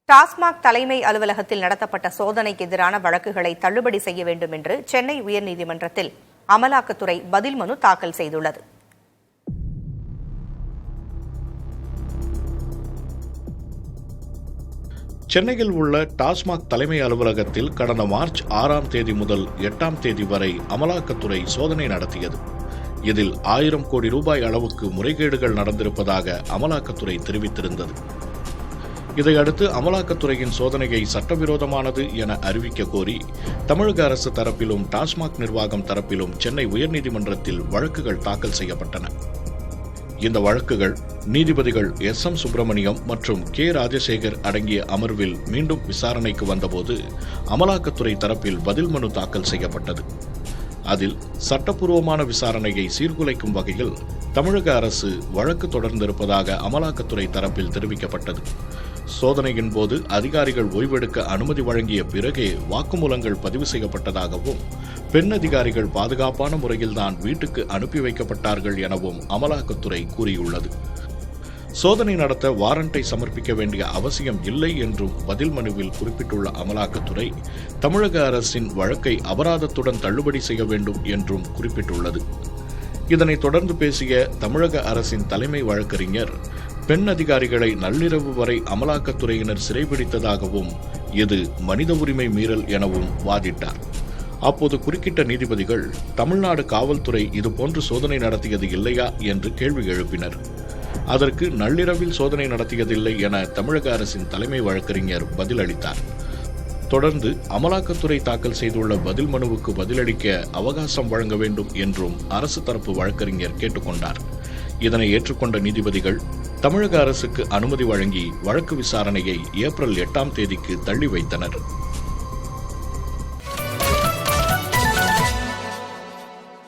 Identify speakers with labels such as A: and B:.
A: டாஸ்மாக் தலைமை அலுவலகத்தில் நடத்தப்பட்ட சோதனைக்கு எதிரான வழக்குகளை தள்ளுபடி செய்ய வேண்டும் என்று சென்னை உயர்நீதிமன்றத்தில் அமலாக்கத்துறை பதில் மனு தாக்கல் செய்துள்ளது.
B: சென்னையில் உள்ள டாஸ்மாக் தலைமை அலுவலகத்தில் கடந்த மார்ச் 6ஆம் தேதி முதல் 8ஆம் தேதி வரை அமலாக்கத்துறை சோதனை நடத்தியது. இதில் 1000 கோடி ரூபாய் அளவுக்கு முறைகேடுகள் நடந்திருப்பதாக அமலாக்கத்துறை தெரிவித்திருந்தது. இதையடுத்து அமலாக்கத்துறையின் சோதனையை சட்டவிரோதமானது என அறிவிக்க கோரி தமிழக அரசு தரப்பிலும் டாஸ்மாக் நிர்வாகம் தரப்பிலும் சென்னை உயர்நீதிமன்றத்தில் வழக்குகள் தாக்கல் செய்யப்பட்டன. இந்த வழக்குகள் நீதிபதிகள் SM சுப்பிரமணியம் மற்றும் K ராஜசேகர் அடங்கிய அமர்வில் மீண்டும் விசாரணைக்கு வந்தபோது அமலாக்கத்துறை தரப்பில் பதில் மனு தாக்கல் செய்யப்பட்டது. அதில் சட்டப்பூர்வமான விசாரணையை சீர்குலைக்கும் வகையில் தமிழக அரசு வழக்கு தொடர்ந்திருப்பதாக அமலாக்கத்துறை தரப்பில் தெரிவிக்கப்பட்டது. சோதனையின் போது அதிகாரிகள் ஓய்வெடுக்க அனுமதி வழங்கிய பிறகே வாக்குமூலங்கள் பதிவு செய்யப்பட்டதாகவும் பெண் அதிகாரிகள் பாதுகாப்பான முறையில்தான் வீட்டுக்கு அனுப்பி வைக்கப்பட்டார்கள் எனவும் அமலாக்கத்துறை கூறியுள்ளது. சோதனை நடத்த வாரண்டை சமர்ப்பிக்க வேண்டிய அவசியம் இல்லை என்றும் பதில் மனுவில் குறிப்பிட்டுள்ள அமலாக்கத்துறை தமிழக அரசின் வழக்கை அபராதத்துடன் தள்ளுபடி செய்ய வேண்டும் என்றும் குறிப்பிட்டுள்ளது. இதனைத் தொடர்ந்து பேசிய தமிழக அரசின் தலைமை வழக்கறிஞர், பெண் அதிகாரிகளை நள்ளிரவு வரை அமலாக்கத்துறையினர் சிறைபிடித்ததாகவும் இது மனித உரிமை மீறல் எனவும் வாதிட்டார். அப்போது குறுக்கிட்ட நீதிபதிகள் தமிழ்நாடு காவல்துறை இதுபோன்று சோதனை நடத்தியது இல்லையா என்று கேள்வி எழுப்பினர். அதற்கு நள்ளிரவில் சோதனை நடத்தியதில்லை என தமிழக அரசின் தலைமை வழக்கறிஞர் பதிலளித்தார். தொடர்ந்து அமலாக்கத்துறை தாக்கல் செய்துள்ள பதில் மனுவுக்கு பதிலளிக்க அவகாசம் வழங்க வேண்டும் என்றும் அரசு தரப்பு வழக்கறிஞர் கேட்டுக்கொண்டார். இதனை ஏற்றுக்கொண்ட நீதிபதிகள் தமிழக அரசுக்கு அனுமதி வழங்கி வழக்கு விசாரணையை ஏப்ரல் 8ஆம் தேதிக்கு தள்ளி வைத்தனர்.